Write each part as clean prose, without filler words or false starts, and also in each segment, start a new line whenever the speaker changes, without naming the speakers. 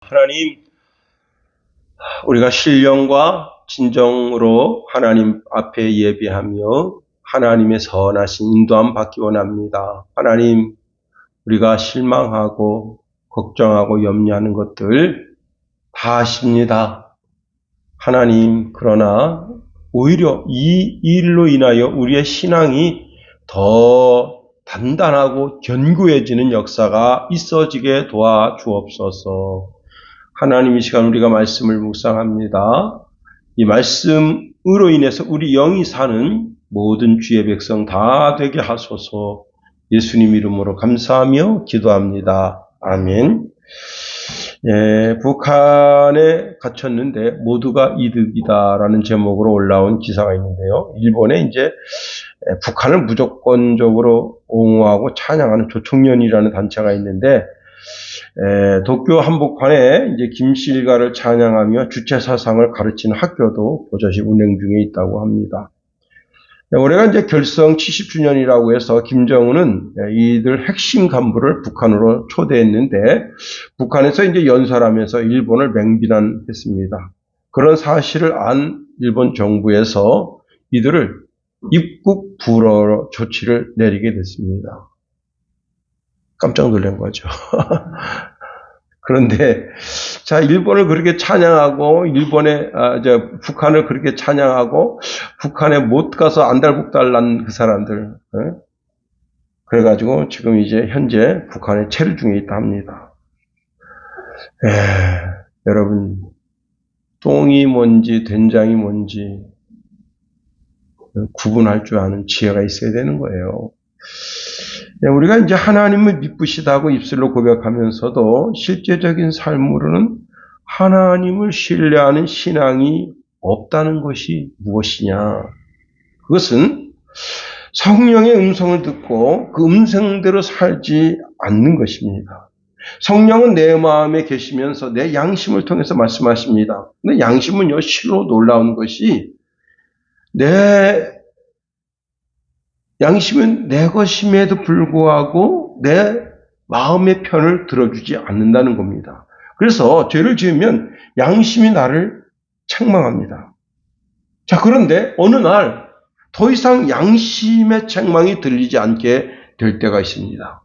하나님, 우리가 신령과 진정으로 하나님 앞에 예배하며 하나님의 선하신 인도함 받기 원합니다. 하나님, 우리가 실망하고 걱정하고 염려하는 것들 다 아십니다. 하나님, 그러나 오히려 이 일로 인하여 우리의 신앙이 더 단단하고 견고해지는 역사가 있어지게 도와주옵소서. 하나님, 이 시간 우리가 말씀을 묵상합니다. 이 말씀으로 인해서 우리 영이 사는 모든 주의 백성 다 되게 하소서. 예수님 이름으로 감사하며 기도합니다. 아멘. 북한에 갇혔는데 모두가 이득이다라는 제목으로 올라온 기사가 있는데요. 일본에 이제 북한을 무조건적으로 옹호하고 찬양하는 조총련이라는 단체가 있는데, 도쿄 한복판에 이제 김씨 일가를 찬양하며 주체 사상을 가르치는 학교도 버젓이 운행 중에 있다고 합니다. 올해가 이제 결성 70주년이라고 해서 김정은은 이들 핵심 간부를 북한으로 초대했는데, 북한에서 이제 연설하면서 일본을 맹비난했습니다. 그런 사실을 안 일본 정부에서 이들을 입국 불허 조치를 내리게 됐습니다. 깜짝 놀란 거죠. 그런데, 자, 일본을 그렇게 찬양하고, 북한을 그렇게 찬양하고, 북한에 못 가서 안달복달 난 그 사람들, 그래가지고 지금 이제 현재 북한에 체류 중에 있다 합니다. 여러분, 똥이 뭔지, 된장이 뭔지, 구분할 줄 아는 지혜가 있어야 되는 거예요. 우리가 이제 하나님을 믿으시다고 입술로 고백하면서도 실제적인 삶으로는 하나님을 신뢰하는 신앙이 없다는 것이 무엇이냐? 그것은 성령의 음성을 듣고 그 음성대로 살지 않는 것입니다. 성령은 내 마음에 계시면서 내 양심을 통해서 말씀하십니다. 근데 양심은요, 실로 놀라운 것이 양심은 내 것임에도 불구하고 내 마음의 편을 들어주지 않는다는 겁니다. 그래서 죄를 지으면 양심이 나를 책망합니다. 자, 그런데 어느 날 더 이상 양심의 책망이 들리지 않게 될 때가 있습니다.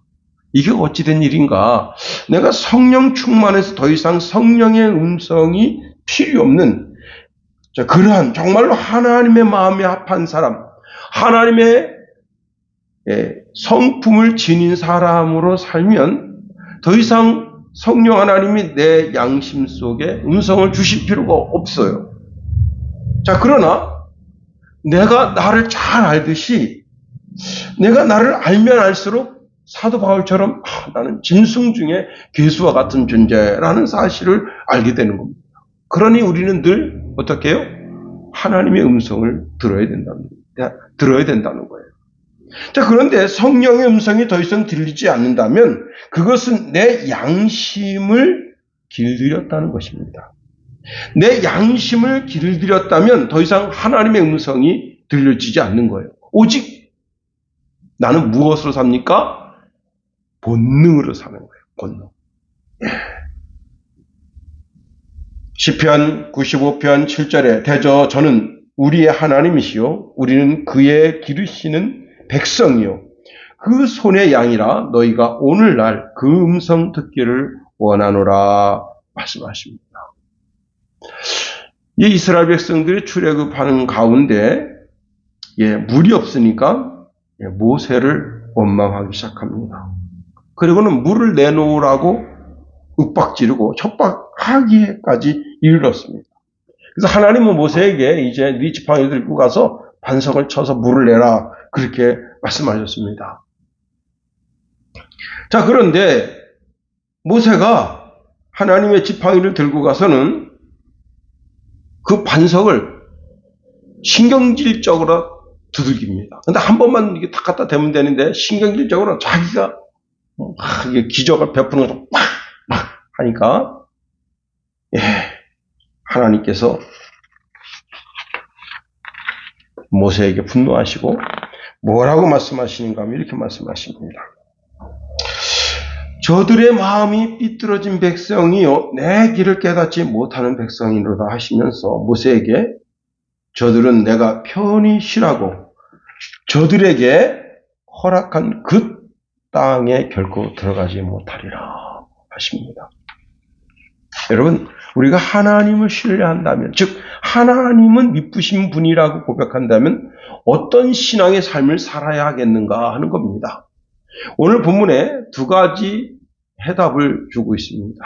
이게 어찌된 일인가? 내가 성령 충만해서 더 이상 성령의 음성이 필요 없는, 그러한 정말로 하나님의 마음에 합한 사람, 하나님의 성품을 지닌 사람으로 살면 더 이상 성령 하나님이 내 양심 속에 음성을 주실 필요가 없어요. 자, 그러나 내가 나를 잘 알듯이, 내가 나를 알면 알수록 사도 바울처럼 나는 짐승 중에 괴수와 같은 존재라는 사실을 알게 되는 겁니다. 그러니 우리는 늘 어떻게 해요? 하나님의 음성을 들어야 된다는 거예요. 자, 그런데 성령의 음성이 더 이상 들리지 않는다면 그것은 내 양심을 길들였다는 것입니다. 내 양심을 길들였다면 더 이상 하나님의 음성이 들려지지 않는 거예요. 오직 나는 무엇으로 삽니까? 본능으로 사는 거예요. 본능. 시편 95편 7절에 대저 저는 우리의 하나님이시요 우리는 그의 기르시는 백성이요 그 손의 양이라 너희가 오늘날 그 음성 듣기를 원하노라 말씀하십니다. 이 이스라엘 백성들이 출애굽하는 가운데 물이 없으니까 모세를 원망하기 시작합니다. 그리고는 물을 내놓으라고 윽박지르고 척박하기까지 이르렀습니다. 그래서 하나님은 모세에게 이제 네 지팡이를 들고 가서 반석을 쳐서 물을 내라 그렇게 말씀하셨습니다. 자, 그런데 모세가 하나님의 지팡이를 들고 가서는 그 반석을 신경질적으로 두들깁니다. 근데 한 번만 이게 탁 갖다 대면 되는데 신경질적으로 자기가 기적을 베푸는 것을 막 하니까 하나님께서 모세에게 분노하시고 뭐라고 말씀하시는가 하면 이렇게 말씀하십니다. 저들의 마음이 삐뚤어진 백성이요 내 길을 깨닫지 못하는 백성이로다 하시면서 모세에게 저들은 내가 편히 쉬라고 저들에게 허락한 그 땅에 결코 들어가지 못하리라 하십니다. 여러분, 우리가 하나님을 신뢰한다면, 즉 하나님은 미쁘신 분이라고 고백한다면 어떤 신앙의 삶을 살아야 하겠는가 하는 겁니다. 오늘 본문에 두 가지 해답을 주고 있습니다.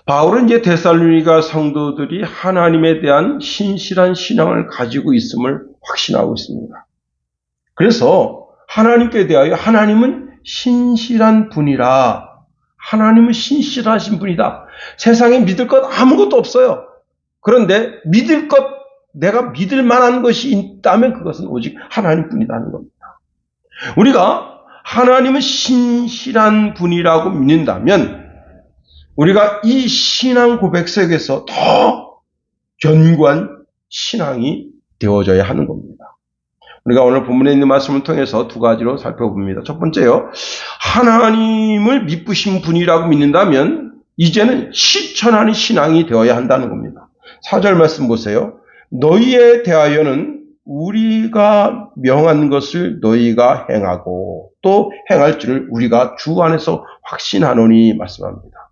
바울은 이제 데살로니가 성도들이 하나님에 대한 신실한 신앙을 가지고 있음을 확신하고 있습니다. 그래서 하나님께 대하여 하나님은 신실한 분이라, 하나님은 신실하신 분이다. 세상에 믿을 것 아무것도 없어요. 그런데 믿을 것, 내가 믿을 만한 것이 있다면 그것은 오직 하나님뿐이라는 겁니다. 우리가 하나님은 신실한 분이라고 믿는다면 우리가 이 신앙 고백 속에서 더 견고한 신앙이 되어져야 하는 겁니다. 우리가 오늘 본문에 있는 말씀을 통해서 두 가지로 살펴봅니다. 첫 번째요, 하나님을 미쁘신 분이라고 믿는다면 이제는 실천하는 신앙이 되어야 한다는 겁니다. 4절 말씀 보세요. 너희에 대하여는 우리가 명한 것을 너희가 행하고 또 행할 줄을 우리가 주 안에서 확신하노니 말씀합니다.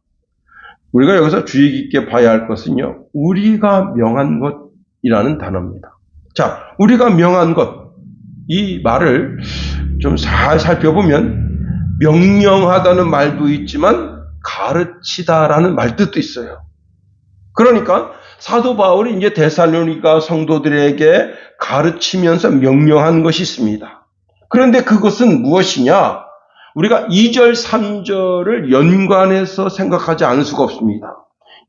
우리가 여기서 주의 깊게 봐야 할 것은요, 우리가 명한 것이라는 단어입니다. 자, 우리가 명한 것, 이 말을 좀 잘 살펴보면 명령하다는 말도 있지만 가르치다라는 말뜻도 있어요. 그러니까 사도 바울이 이제 데살로니가 성도들에게 가르치면서 명령한 것이 있습니다. 그런데 그것은 무엇이냐? 우리가 2절, 3절을 연관해서 생각하지 않을 수가 없습니다.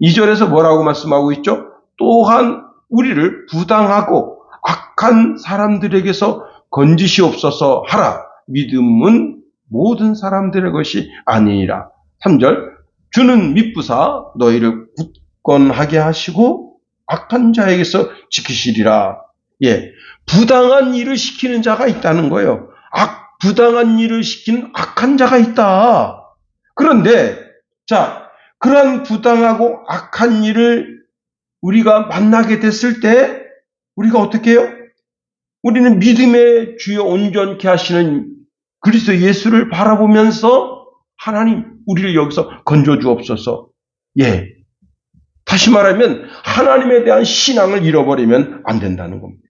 2절에서 뭐라고 말씀하고 있죠? 또한 우리를 부당하고 악한 사람들에게서 건지시옵소서 하라. 믿음은 모든 사람들의 것이 아니니라. 3절, 주는 미쁘사 너희를 굳건하게 하시고 악한 자에게서 지키시리라. 예, 부당한 일을 시키는 자가 있다는 거예요. 부당한 일을 시키는 악한 자가 있다. 그런데 자, 그러한 부당하고 악한 일을 우리가 만나게 됐을 때 우리가 어떻게 해요? 우리는 믿음의 주여 온전케 하시는 그리스도 예수를 바라보면서 하나님, 우리를 여기서 건져 주옵소서. 예. 다시 말하면 하나님에 대한 신앙을 잃어버리면 안 된다는 겁니다.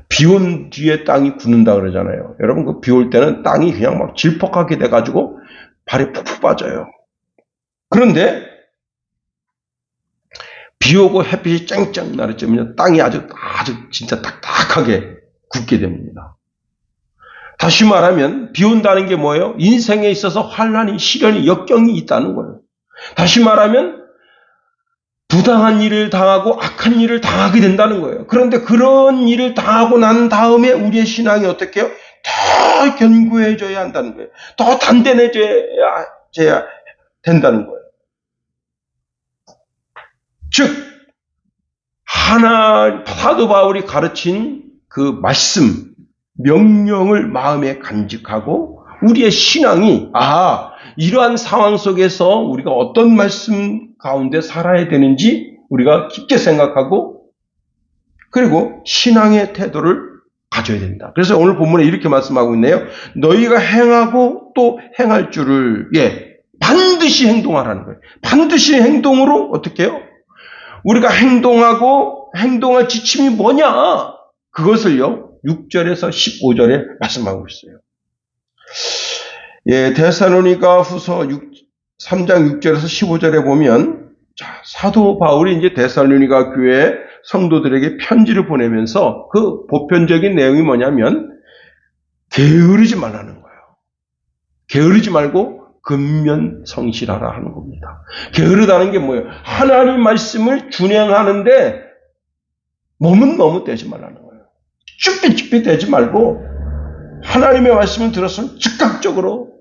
비 온 뒤에 땅이 굳는다 그러잖아요. 여러분, 그 비 올 때는 땅이 그냥 막 질퍽하게 돼가지고 발이 푹푹 빠져요. 그런데 비 오고 햇빛이 쨍쨍 나를 때면 땅이 아주 진짜 딱딱하게 굳게 됩니다. 다시 말하면 비 온다는 게 뭐예요? 인생에 있어서 환난이, 시련이, 역경이 있다는 거예요. 다시 말하면 부당한 일을 당하고 악한 일을 당하게 된다는 거예요. 그런데 그런 일을 당하고 난 다음에 우리의 신앙이 어떻게 해요? 더 견고해져야 한다는 거예요. 더 단단해져야 된다는 거예요. 즉, 사도 바울이 가르친 그 말씀, 명령을 마음에 간직하고 우리의 신앙이 이러한 상황 속에서 우리가 어떤 말씀 가운데 살아야 되는지 우리가 깊게 생각하고 그리고 신앙의 태도를 가져야 된다. 그래서 오늘 본문에 이렇게 말씀하고 있네요. 너희가 행하고 또 행할 줄을 반드시 행동하라는 거예요. 반드시 행동으로 어떻게 해요? 우리가 행동하고 행동할 지침이 뭐냐? 그것을요 6절에서 15절에 말씀하고 있어요. 데살로니가 후서 3장 6절에서 15절에 보면 사도 바울이 이제 데살로니가 교회 성도들에게 편지를 보내면서 그 보편적인 내용이 뭐냐면 게으르지 말라는 거예요. 게으르지 말고 근면성실하라 하는 겁니다. 게으르다는 게 뭐예요? 하나님 말씀을 준행하는데 몸은 너무 떼지 말라는 거예요. 쭈삣쭈삣 대지 말고 하나님의 말씀을 들었으면 즉각적으로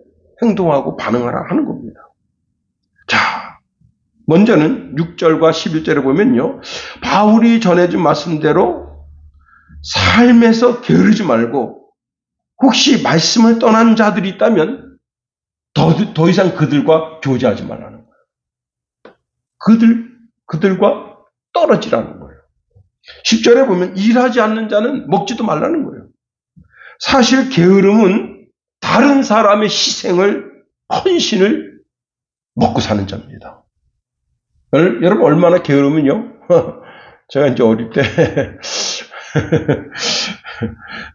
행동하고 반응하라 하는 겁니다. 자, 먼저는 6절과 11절에 보면요. 바울이 전해준 말씀대로 삶에서 게으르지 말고 혹시 말씀을 떠난 자들이 있다면 더 이상 그들과 교제하지 말라는 거예요. 그들과 떨어지라는 거예요. 10절에 보면 일하지 않는 자는 먹지도 말라는 거예요. 사실 게으름은 다른 사람의 헌신을 먹고 사는 자입니다. 여러분 얼마나 게으르면요. 제가 이제 어릴 때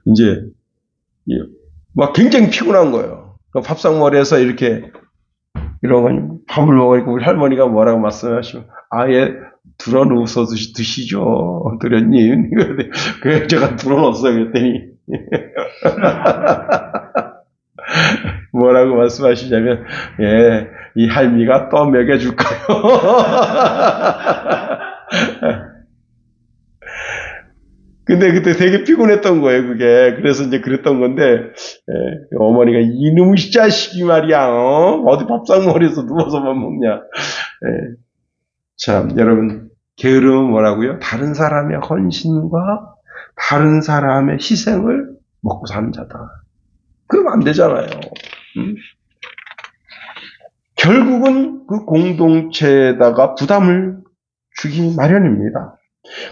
이제 막 굉장히 피곤한 거예요. 밥상머리에서 이렇게 이러고 밥을 먹으니까 우리 할머니가 뭐라고 말씀하시면 아예 들어누워서 드시죠, 도련님. 그래서 제가 들어놓았어요. 그랬더니 뭐라고 말씀하시냐면 예, 이 할미가 또 먹여줄까요? 근데 그때 되게 피곤했던 거예요, 그게. 그래서 이제 그랬던 건데, 어머니가 이놈의 자식이 말이야, 어디 밥상머리에서 누워서만 먹냐. 참, 여러분, 게으름은 뭐라고요? 다른 사람의 헌신과 다른 사람의 희생을 먹고 사는 자다. 그러면 안 되잖아요. 결국은 그 공동체에다가 부담을 주기 마련입니다.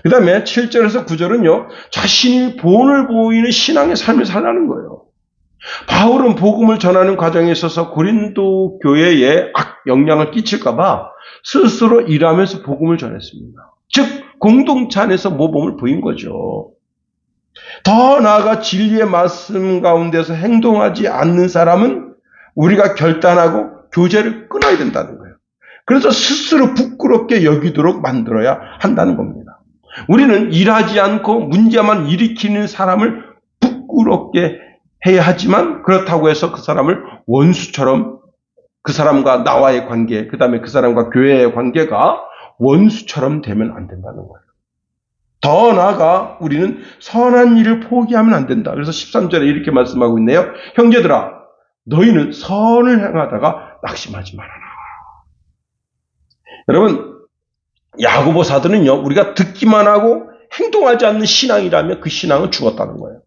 그 다음에 7절에서 9절은요, 자신이 본을 보이는 신앙의 삶을 살라는 거예요. 바울은 복음을 전하는 과정에 있어서 고린도 교회에 영향을 끼칠까봐 스스로 일하면서 복음을 전했습니다. 즉, 공동체 안에서 모범을 보인 거죠. 더 나아가 진리의 말씀 가운데서 행동하지 않는 사람은 우리가 결단하고 교제를 끊어야 된다는 거예요. 그래서 스스로 부끄럽게 여기도록 만들어야 한다는 겁니다. 우리는 일하지 않고 문제만 일으키는 사람을 부끄럽게 해야 하지만 그렇다고 해서 그 사람을 원수처럼 그 사람과 나와의 관계, 그 다음에 그 사람과 교회의 관계가 원수처럼 되면 안 된다는 거예요. 더 나아가 우리는 선한 일을 포기하면 안 된다. 그래서 13절에 이렇게 말씀하고 있네요. 형제들아, 너희는 선을 행하다가 낙심하지 말아라. 여러분, 야고보 사도는요, 우리가 듣기만 하고 행동하지 않는 신앙이라면 그 신앙은 죽었다는 거예요.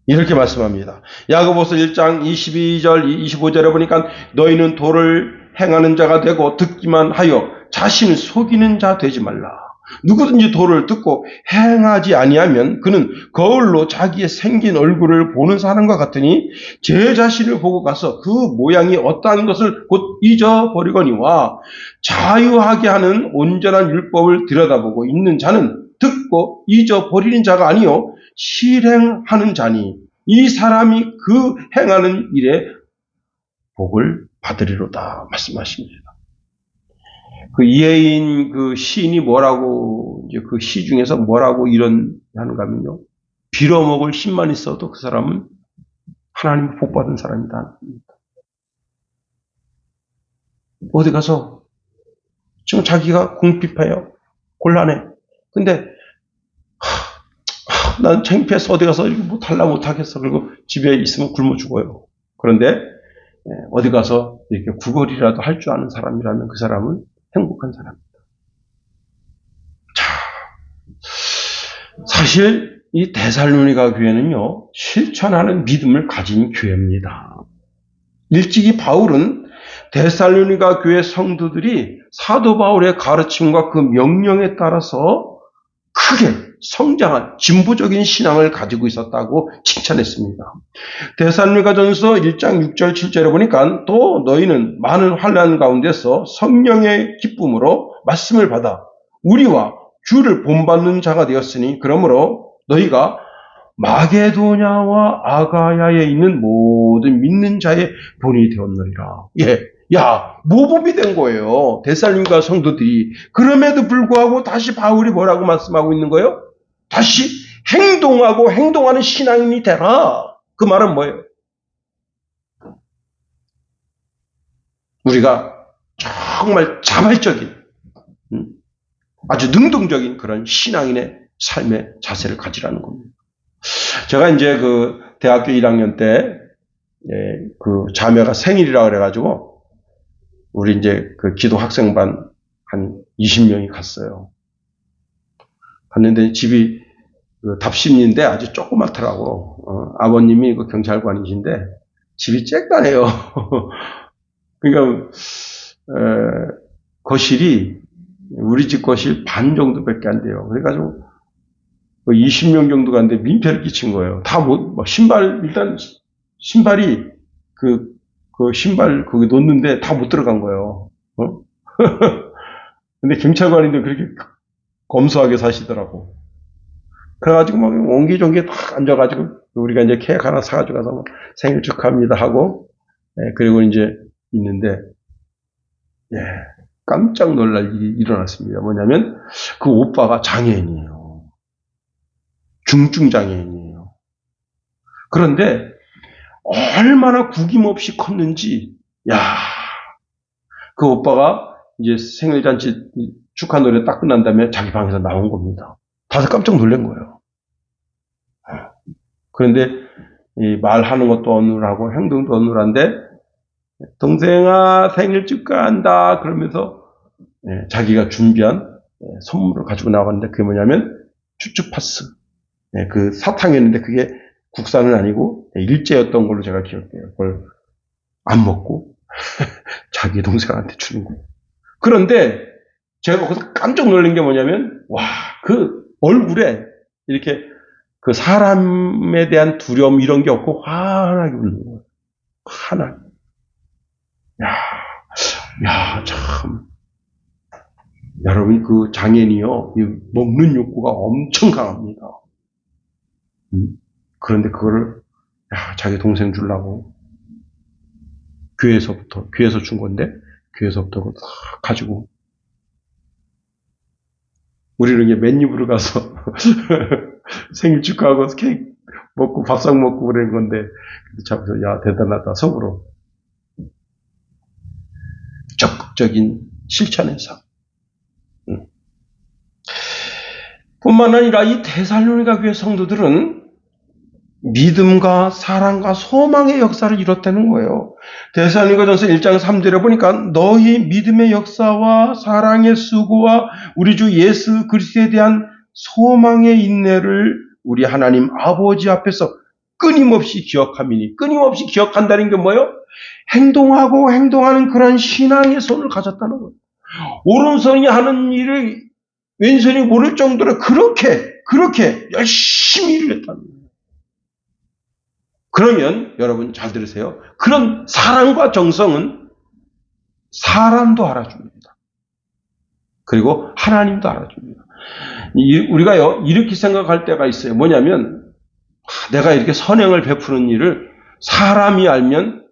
이렇게 말씀합니다. 야고보서 1장 22절, 25절에 보니까 너희는 도를 행하는 자가 되고 듣기만 하여 자신을 속이는 자 되지 말라. 누구든지 도를 듣고 행하지 아니하면 그는 거울로 자기의 생긴 얼굴을 보는 사람과 같으니 제 자신을 보고 가서 그 모양이 어떠한 것을 곧 잊어버리거니와 자유하게 하는 온전한 율법을 들여다보고 있는 자는 듣고 잊어버리는 자가 아니요 실행하는 자니 이 사람이 그 행하는 일에 복을 받으리로다 말씀하십니다. 그 이혜인 그 시인이 뭐라고 이제 그 시 중에서 뭐라고 이런 하는가 하면요, 빌어먹을 힘만 있어도 그 사람은 하나님 복 받은 사람이다. 어디 가서 지금 자기가 궁핍해요, 곤란해. 근데 난 창피해서 어디 가서 뭐 달라 못하겠어. 그리고 집에 있으면 굶어 죽어요. 그런데 어디 가서 이렇게 구걸이라도 할 줄 아는 사람이라면 그 사람은 행복한 사람입니다. 자, 사실 이 데살로니가 교회는요, 실천하는 믿음을 가진 교회입니다. 일찍이 바울은 데살로니가 교회 성도들이 사도 바울의 가르침과 그 명령에 따라서 크게 성장한 진보적인 신앙을 가지고 있었다고 칭찬했습니다. 데살로니가전서 1장 6절 7절에 보니까 또 너희는 많은 환난 가운데서 성령의 기쁨으로 말씀을 받아 우리와 주를 본받는 자가 되었으니 그러므로 너희가 마게도냐와 아가야에 있는 모든 믿는 자의 본이 되었느니라. 모범이 된 거예요. 데살로니가 성도들이. 그럼에도 불구하고 다시 바울이 뭐라고 말씀하고 있는 거예요? 다시 행동하고 행동하는 신앙인이 되라. 그 말은 뭐예요? 우리가 정말 자발적인, 아주 능동적인 그런 신앙인의 삶의 자세를 가지라는 겁니다. 제가 이제 그 대학교 1학년 때, 그 자매가 생일이라 그래가지고, 우리 이제 그 기도 학생반 한 20명이 갔어요. 갔는데 집이 그 답심리인데 아주 조그맣더라고. 아버님이 그 경찰관이신데 집이 쬐까네요. 그러니까 거실이 우리 집 거실 반 정도밖에 안 돼요. 그래가지고 20명 정도가 있는데 민폐를 끼친 거예요. 다 신발 일단 신발이 그 신발 거기 놓는데 다 못 들어간 거예요. 어? 근데 경찰관인데 그렇게 검소하게 사시더라고. 그래가지고 막 옹기종기 딱 앉아가지고 우리가 이제 케이크 하나 사가지고 가서 뭐 생일 축하합니다 하고 그리고 이제 있는데 예, 깜짝 놀랄 일이 일어났습니다. 뭐냐면 그 오빠가 장애인이에요. 중증 장애인이에요. 그런데 얼마나 구김없이 컸는지 야, 그 오빠가 이제 생일잔치 축하 노래 딱 끝난 다음에 자기 방에서 나온 겁니다. 다들 깜짝 놀란 거예요. 그런데 이 말하는 것도 어눌하고 행동도 어눌한데 동생아 생일 축하한다 그러면서 자기가 준비한 선물을 가지고 나왔는데 그게 뭐냐면 쭈쭈파스 그 사탕이었는데 그게 국산은 아니고 일제였던 걸로 제가 기억해요. 그걸 안 먹고 자기 동생한테 주는 거예요. 그런데 제가 거기서 깜짝 놀란 게 뭐냐면 와 그 얼굴에 이렇게 그 사람에 대한 두려움 이런 게 없고 환하게 웃는 거예요. 환하게. 야, 참. 여러분, 그 장애인이요, 먹는 욕구가 엄청 강합니다. 그런데 그거를, 자기 동생 주려고, 교회에서 준 건데, 교회에서부터 그걸 다 가지고, 우리는 이제 맨입으로 가서 생일 축하하고 케이크 먹고 밥상 먹고 그런 건데, 잡아서, 야, 대단하다, 속으로. 적극적인 실천의 삶. 뿐만 아니라 이 데살로니가 교회 성도들은 믿음과 사랑과 소망의 역사를 이뤘다는 거예요. 데살로니가전서 1장 3절에 보니까 너희 믿음의 역사와 사랑의 수고와 우리 주 예수 그리스도에 대한 소망의 인내를 우리 하나님 아버지 앞에서 끊임없이 기억함이니 끊임없이 기억한다는 게 뭐예요? 행동하고 행동하는 그런 신앙의 손을 가졌다는 거예요. 오른손이 하는 일을 왼손이 모를 정도로 그렇게 열심히 일을 했다는 거예요. 그러면 여러분 잘 들으세요. 그런 사랑과 정성은 사람도 알아줍니다. 그리고 하나님도 알아줍니다. 우리가요 이렇게 생각할 때가 있어요. 뭐냐면 내가 이렇게 선행을 베푸는 일을 사람이 알면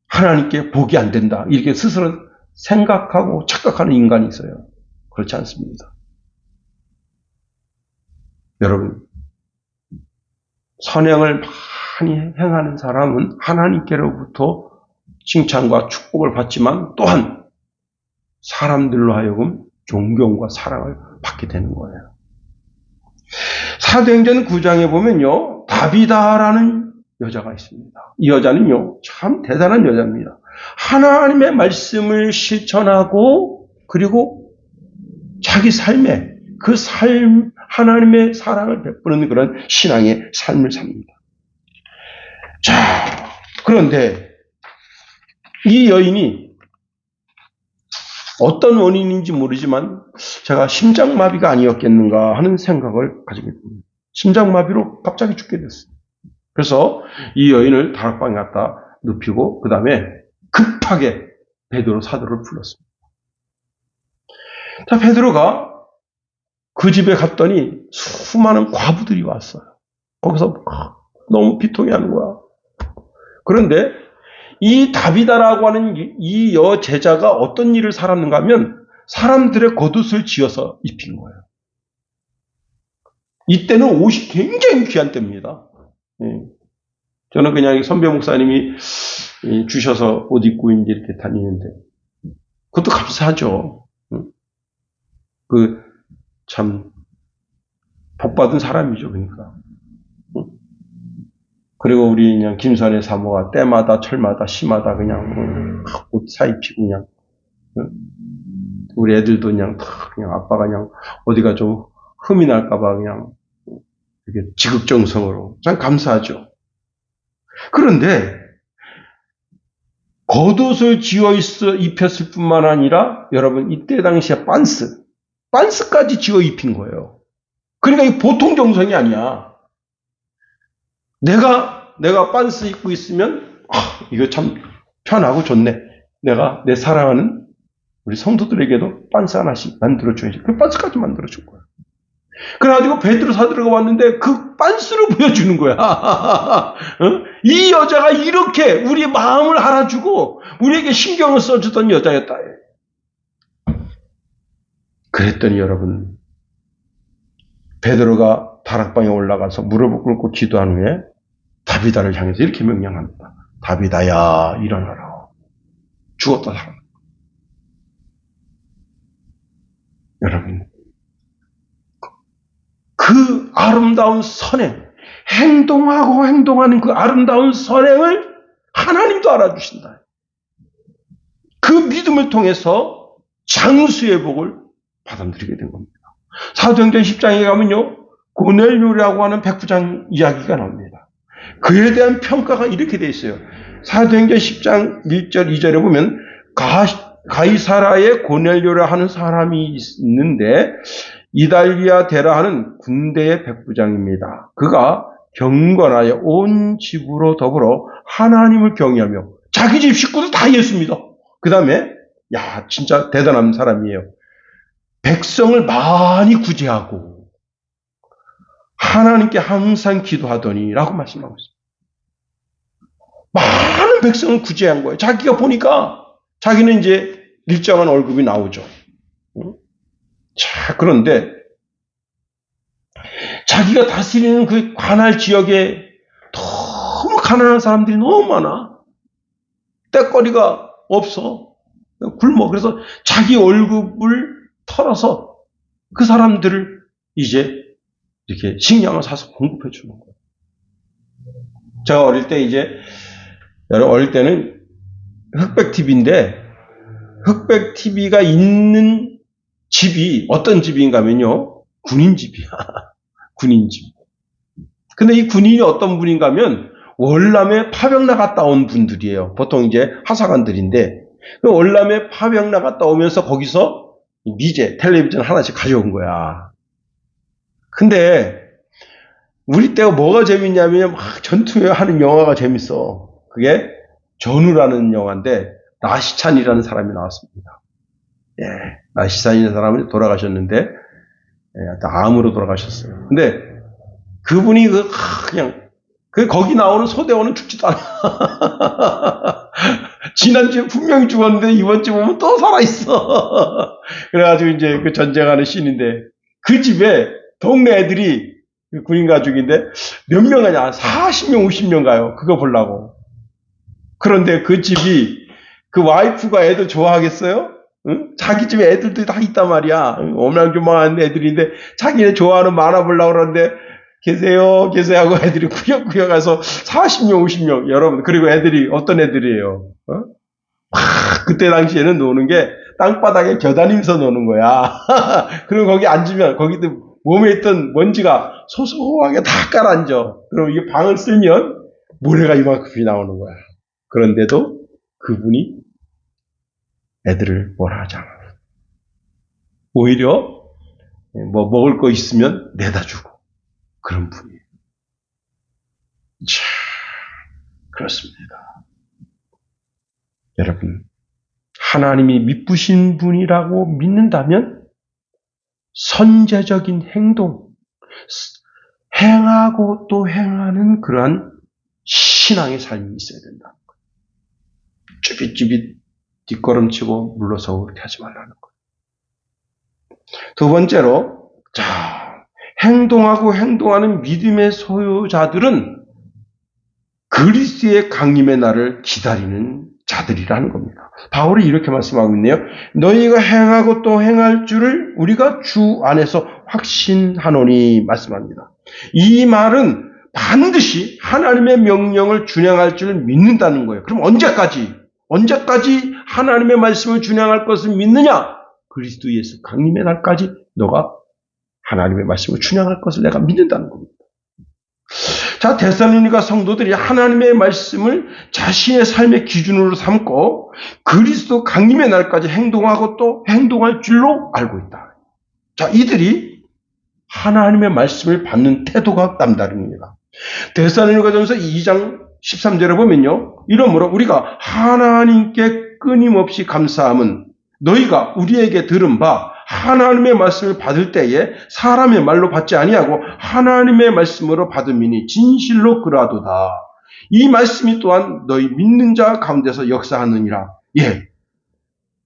하나님께 복이 안 된다. 이렇게 스스로 생각하고 착각하는 인간이 있어요. 그렇지 않습니다. 여러분 선행을 많이 행하는 사람은 하나님께로부터 칭찬과 축복을 받지만 또한 사람들로 하여금 존경과 사랑을 받게 되는 거예요. 사도행전 9장에 보면요. 다비다라는 여자가 있습니다. 이 여자는요. 참 대단한 여자입니다. 하나님의 말씀을 실천하고 그리고 자기 삶에 그 삶 하나님의 사랑을 베푸는 그런 신앙의 삶을 삽니다. 자, 그런데 이 여인이 어떤 원인인지 모르지만 제가 심장마비가 아니었겠는가 하는 생각을 가지게 됩니다. 심장마비로 갑자기 죽게 됐어요. 그래서 이 여인을 다락방에 갖다 눕히고 그 다음에 급하게 베드로 사도를 불렀습니다. 자, 베드로가 그 집에 갔더니 수많은 과부들이 왔어요. 거기서 너무 비통해 하는 거야. 그런데 이 다비다라고 하는 이 여제자가 어떤 일을 살았는가 하면 사람들의 겉옷을 지어서 입힌 거예요. 이때는 옷이 굉장히 귀한 때입니다. 저는 그냥 선배 목사님이 주셔서 옷 입고 이제 이렇게 다니는데 그것도 값싸죠. 참 복받은 사람이죠. 그러니까. 그리고 우리 그냥 김선의 사모가 때마다 철마다 시마다 그냥 옷 사입히고 그냥 우리 애들도 그냥 아빠가 그냥 어디가 좀 흠이 날까봐 그냥 이렇게 지극정성으로 참 감사하죠. 그런데 겉옷을 입혔을 뿐만 아니라 여러분 이때 당시에 빤스까지 지어 입힌 거예요. 그러니까 이 보통 정성이 아니야. 내가 빤스 입고 있으면 이거 참 편하고 좋네. 내가 내 사랑하는 우리 성도들에게도 빤스 하나씩 만들어줘야지. 그 빤스까지 만들어준 거야. 그래가지고 베드로 사도가 왔는데 그 빤스를 보여주는 거야. 이 여자가 이렇게 우리 마음을 알아주고 우리에게 신경을 써주던 여자였다. 그랬더니 여러분, 베드로가 다락방에 올라가서 무릎을 꿇고 기도한 후에 다비다를 향해서 이렇게 명령합니다. 다비다야, 일어나라. 죽었다 살아나. 여러분, 그 아름다운 선행, 행동하는 그 아름다운 선행을 하나님도 알아주신다. 그 믿음을 통해서 장수의 복을 받아들이게 된 겁니다. 사도행전 10장에 가면요, 고넬료라고 하는 백부장 이야기가 나옵니다. 그에 대한 평가가 이렇게 되어 있어요. 사도행전 10장 1절 2절에 보면 가이사라에 고넬료라 하는 사람이 있는데 이달리아 데라 하는 군대의 백부장입니다. 그가 경건하여 온 집으로 더불어 하나님을 경외하며 자기 집 식구들 다 예수 믿어. 그 다음에 진짜 대단한 사람이에요. 백성을 많이 구제하고 하나님께 항상 기도하더니 라고 말씀하고 있습니다. 많은 백성을 구제한 거예요. 자기가 보니까 자기는 이제 일정한 월급이 나오죠. 자, 그런데 자기가 다스리는 그 관할 지역에 너무 가난한 사람들이 너무 많아. 떼거리가 없어. 굶어. 그래서 자기 월급을 털어서 그 사람들을 이제 이렇게 식량을 사서 공급해 주는 거예요. 제가 어릴 때는 흑백 TV인데 흑백 TV가 있는 집이 어떤 집인가 하면요. 군인 집이야. 군인 집. 근데 이 군인이 어떤 분인가 하면 월남에 파병 나갔다 온 분들이에요. 보통 이제 하사관들인데 그 월남에 파병 나갔다 오면서 거기서 미제, 텔레비전 하나씩 가져온 거야. 근데 우리 때가 뭐가 재밌냐면 막 전투하는 영화가 재밌어. 그게 전우라는 영화인데 나시찬이라는 사람이 나왔습니다. 예, 나시찬이라는 사람이 돌아가셨는데 암으로 돌아가셨어요. 근데 그분이 거기 나오는 소대원은 죽지도 않아. 지난주에 분명히 죽었는데 이번주 보면 또 살아있어. 그래가지고 이제 그 전쟁하는 씬인데 그 집에 동네 애들이 군인 가족인데 몇 명 가냐? 40명, 50명 가요. 그거 보려고. 그런데 그 집이 그 와이프가 애들 좋아하겠어요? 응? 자기 집에 애들도 다 있단 말이야. 어명조망한 애들인데 자기네 좋아하는 만화 보려고 그러는데 계세요 하고 애들이 구역구역 가서 40명, 50명. 여러분, 그리고 애들이 어떤 애들이에요? 그때 당시에는 노는 게 땅바닥에 겨다니면서 노는 거야. 그리고 거기 앉으면 거기도 몸에 있던 먼지가 소소하게 다 깔아앉아. 그럼 이게 방을 쓸면 모래가 이만큼이 나오는 거야. 그런데도 그분이 애들을 뭐라 하지 않아. 오히려 뭐 먹을 거 있으면 내다 주고 그런 분이에요. 참 그렇습니다. 여러분, 하나님이 미쁘신 분이라고 믿는다면 선제적인 행동, 행하고 또 행하는 그러한 신앙의 삶이 있어야 된다. 쭈빗쭈빗 뒷걸음치고 물러서고 그렇게 하지 말라는 거예요. 두 번째로, 행동하고 행동하는 믿음의 소유자들은 그리스도의 강림의 날을 기다리는 자들이라는 겁니다. 바울이 이렇게 말씀하고 있네요. 너희가 행하고 또 행할 줄을 우리가 주 안에서 확신하노니 말씀합니다. 이 말은 반드시 하나님의 명령을 준행할 줄을 믿는다는 거예요. 그럼 언제까지 하나님의 말씀을 준행할 것을 믿느냐? 그리스도 예수 강림의 날까지 너가 하나님의 말씀을 준행할 것을 내가 믿는다는 겁니다. 자, 데살로니가 성도들이 하나님의 말씀을 자신의 삶의 기준으로 삼고 그리스도 강림의 날까지 행동하고 또 행동할 줄로 알고 있다. 자, 이들이 하나님의 말씀을 받는 태도가 남다릅니다. 데살로니가전서 2장 13절에 보면요, 이러므로 우리가 하나님께 끊임없이 감사함은 너희가 우리에게 들은 바 하나님의 말씀을 받을 때에 사람의 말로 받지 아니하고 하나님의 말씀으로 받음이니 진실로 그러하도다. 이 말씀이 또한 너희 믿는 자 가운데서 역사하느니라. 예,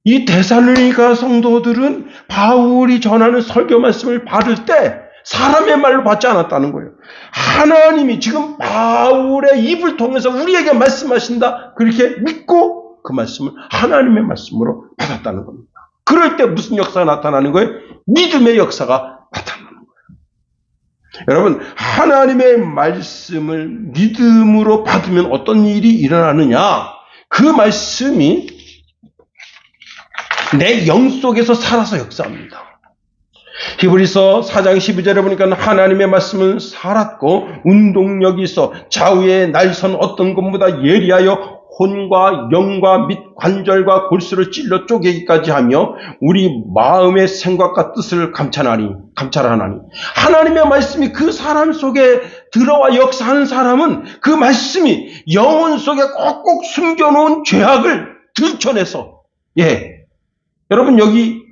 이 데살로니가 성도들은 바울이 전하는 설교 말씀을 받을 때 사람의 말로 받지 않았다는 거예요. 하나님이 지금 바울의 입을 통해서 우리에게 말씀하신다, 그렇게 믿고 그 말씀을 하나님의 말씀으로 받았다는 겁니다. 그럴 때 무슨 역사가 나타나는 거예요? 믿음의 역사가 나타나는 거예요. 여러분, 하나님의 말씀을 믿음으로 받으면 어떤 일이 일어나느냐? 그 말씀이 내 영 속에서 살아서 역사합니다. 히브리서 4장 12절에 보니까 하나님의 말씀은 살았고 운동력이 있어 좌우의 날선 어떤 것보다 예리하여 혼과 영과 및 관절과 골수를 찔러 쪼개기까지 하며 우리 마음의 생각과 뜻을 감찰하나니 하나님의 말씀이 그 사람 속에 들어와 역사하는 사람은 그 말씀이 영혼 속에 꼭꼭 숨겨놓은 죄악을 들춰내서, 여러분, 여기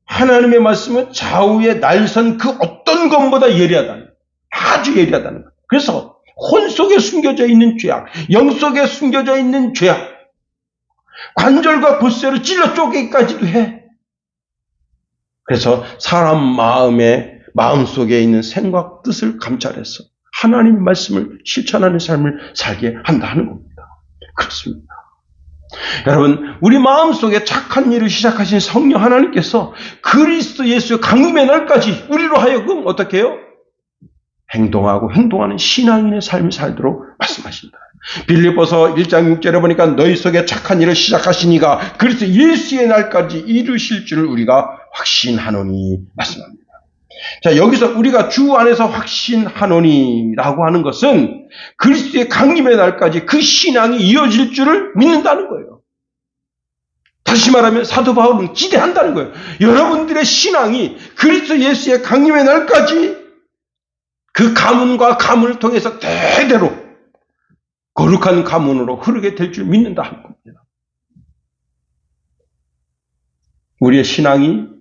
하나님의 말씀은 좌우의 날선 그 어떤 것보다 예리하다는, 아주 예리하다는 거예요. 그래서 혼 속에 숨겨져 있는 죄악, 영 속에 숨겨져 있는 죄악, 관절과 골수를 찔러 쪼개기까지도 해. 그래서 사람 마음 속에 있는 생각, 뜻을 감찰해서 하나님의 말씀을 실천하는 삶을 살게 한다는 겁니다. 그렇습니다. 여러분, 우리 마음속에 착한 일을 시작하신 성령 하나님께서 그리스도 예수의 강림의 날까지 우리로 하여금 어떻게 해요? 행동하고 행동하는 신앙인의 삶을 살도록 말씀하십니다. 빌립보서 1장 6절에 보니까 너희 속에 착한 일을 시작하시니가 그리스도 예수의 날까지 이루실 줄을 우리가 확신하노니 말씀합니다. 자, 여기서 우리가 주 안에서 확신하노니라고 하는 것은 그리스도의 강림의 날까지 그 신앙이 이어질 줄을 믿는다는 거예요. 다시 말하면 사도 바울은 기대한다는 거예요. 여러분들의 신앙이 그리스도 예수의 강림의 날까지 그 가문과 가문을 통해서 대대로 거룩한 가문으로 흐르게 될 줄 믿는다 하는 겁니다. 우리의 신앙이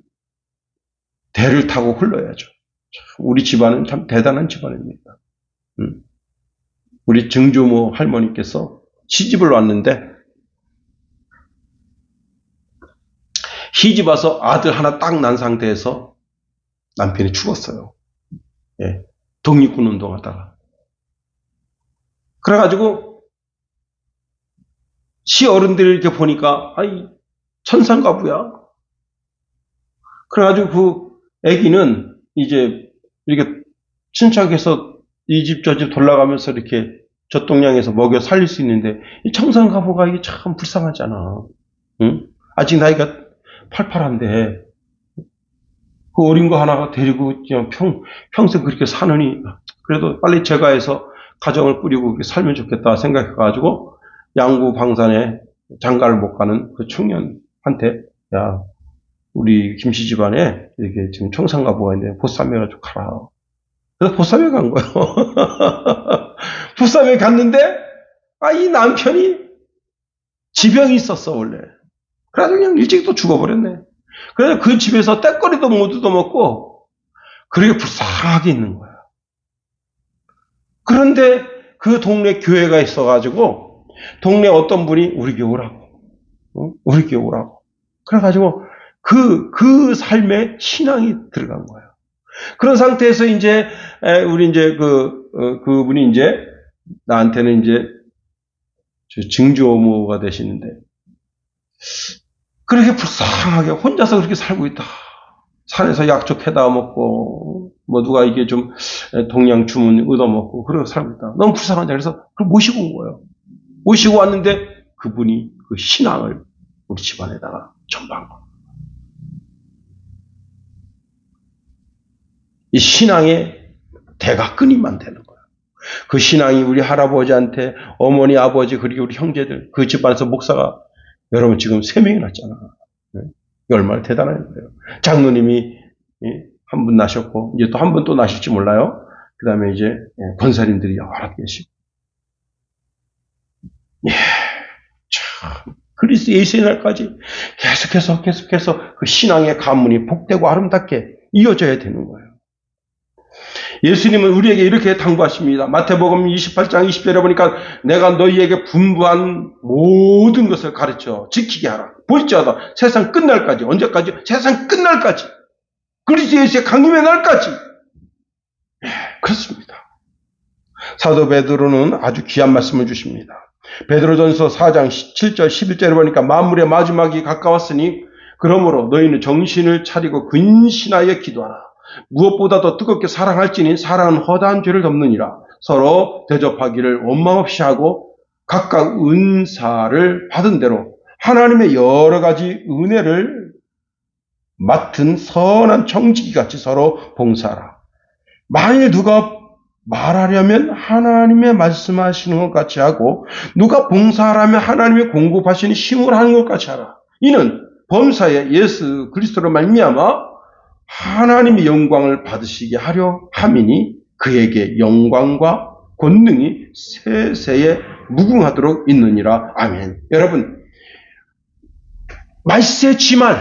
대를 타고 흘러야죠. 우리 집안은 참 대단한 집안입니다. 우리 증조모 할머니께서 시집을 왔는데 시집 와서 아들 하나 딱 난 상태에서 남편이 죽었어요. 독립군 운동하다가. 그래가지고 시어른들을 이렇게 보니까 아이 천상가부야. 그래가지고 그 아기는 이제 이렇게 친척해서 이 집 저 집 돌아가면서 이렇게 젖동량에서 먹여 살릴 수 있는데 이 청산가부가 이게 참 불쌍하잖아. 응? 아직 나이가 팔팔한데 그 어린 거 하나 데리고 그냥 평생 그렇게 사느니 그래도 빨리 제가해서 가정을 꾸리고 그렇게 살면 좋겠다 생각해가지고 양구 방산에 장가를 못 가는 그 청년한테 야, 우리 김씨 집안에 이렇게 지금 청산가부가 있는데 보쌈에 좀 가라. 그래서 보쌈에 간 거예요. 보쌈에 갔는데 이 남편이 지병이 있었어 원래. 그래서 그냥 일찍 또 죽어버렸네. 그래서 그 집에서 떼거리도 못 얻어먹고 그렇게 불쌍하게 있는 거야. 그런데 그 동네 교회가 있어가지고 동네 어떤 분이 우리 교회 오라고, 우리 교회 오라고. 그래가지고 그 삶에 신앙이 들어간 거예요. 그런 상태에서 이제 우리 이제 그분이 이제 나한테는 이제 증조모가 되시는데 그렇게 불쌍하게 혼자서 그렇게 살고 있다. 산에서 약초 캐다 먹고 뭐 누가 이게 좀 동양 주문 얻어 먹고 그러고 살고 있다. 너무 불쌍하다. 그래서 그걸 모시고 온 거예요. 모시고 왔는데 그분이 그 신앙을 우리 집안에다가 전파한 거예요. 이 신앙의 대가 끊이면 되는 거예요. 그 신앙이 우리 할아버지한테 어머니, 아버지, 그리고 우리 형제들, 그 집안에서 목사가 여러분 지금 3명이 났잖아. 이게 얼마나 대단한 거예요. 장로님이 한 분 나셨고, 이제 또 한 분 또 나실지 몰라요. 그 다음에 이제 권사님들이 여러 계시고. 예, 참. 그리스도 예수의 날까지 계속해서 그 신앙의 가문이 복되고 아름답게 이어져야 되는 거예요. 예수님은 우리에게 이렇게 당부하십니다. 마태복음 28장 20절에 보니까 내가 너희에게 분부한 모든 것을 가르쳐 지키게 하라. 볼지어다 세상 끝날까지. 언제까지? 세상 끝날까지. 그리스도 예수의 강림의 날까지. 예, 그렇습니다. 사도 베드로는 아주 귀한 말씀을 주십니다. 베드로전서 4장 7절 11절에 보니까 만물의 마지막이 가까웠으니 그러므로 너희는 정신을 차리고 근신하여 기도하라. 무엇보다도 뜨겁게 사랑할지니 사랑은 허다한 죄를 덮느니라. 서로 대접하기를 원망 없이 하고 각각 은사를 받은 대로 하나님의 여러 가지 은혜를 맡은 선한 청지기같이 서로 봉사하라. 만일 누가 말하려면 하나님의 말씀하시는 것 같이 하고 누가 봉사하려면 하나님의 공급하시는 힘을 하는 것 같이 하라. 이는 범사에 예수 그리스도로 말미암아 하나님의 영광을 받으시게 하려 함이니 그에게 영광과 권능이 세세에 무궁하도록 있느니라. 아멘. 여러분, 말세 지말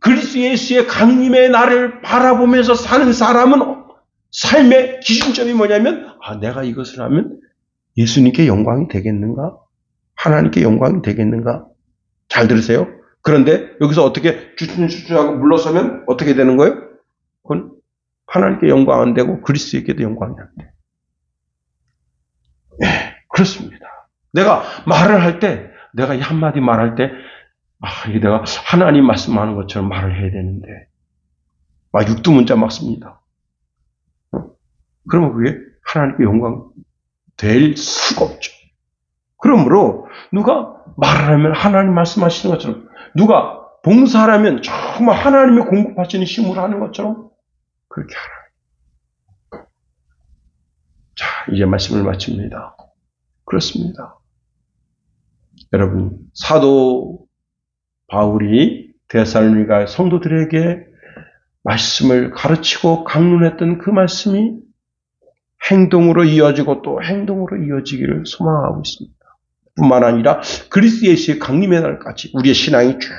그리스도 예수의 강림의 날을 바라보면서 사는 사람은 삶의 기준점이 뭐냐면 내가 이것을 하면 예수님께 영광이 되겠는가? 하나님께 영광이 되겠는가? 잘 들으세요. 그런데 여기서 어떻게 주춤주춤하고 물러서면 어떻게 되는 거예요? 그건 하나님께 영광 안 되고 그리스도에게도 영광이 안 돼. 네, 그렇습니다. 내가 말을 할 때, 내가 이 한마디 말할 때, 이게 내가 하나님 말씀하는 것처럼 말을 해야 되는데, 육두문자 막 씁니다. 그러면 그게 하나님께 영광 될 수가 없죠. 그러므로 누가 말을 하면 하나님 말씀하시는 것처럼, 누가 봉사하면 정말 하나님이 공급하시는 힘으로 하는 것처럼 그렇게 하라. 자, 이제 말씀을 마칩니다. 그렇습니다. 여러분, 사도 바울이 데살로니가 성도들에게 말씀을 가르치고 강론했던 그 말씀이 행동으로 이어지고 또 행동으로 이어지기를 소망하고 있습니다. 뿐만 아니라 그리스도 예수의 강림의 날까지 우리의 신앙이 쭉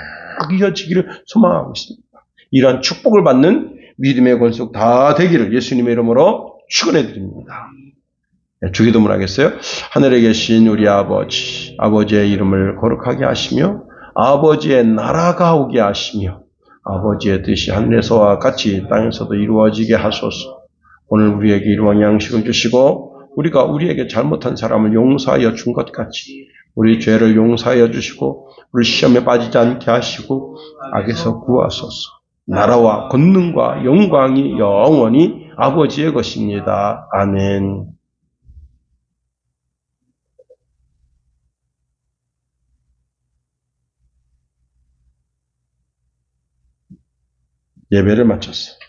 이어지기를 소망하고 있습니다. 이러한 축복을 받는 믿음의 권속 다 되기를 예수님의 이름으로 축원해 드립니다. 주기도문 하겠어요? 하늘에 계신 우리 아버지, 아버지의 이름을 거룩하게 하시며 아버지의 나라가 오게 하시며 아버지의 뜻이 하늘에서와 같이 땅에서도 이루어지게 하소서. 오늘 우리에게 일용할 양식을 주시고 우리가 우리에게 잘못한 사람을 용서하여 준 것 같이 우리 죄를 용서하여 주시고 우리 시험에 빠지지 않게 하시고 악에서 구하소서. 나라와 권능과 영광이 영원히 아버지의 것입니다. 아멘. 예배를 마쳤습니다.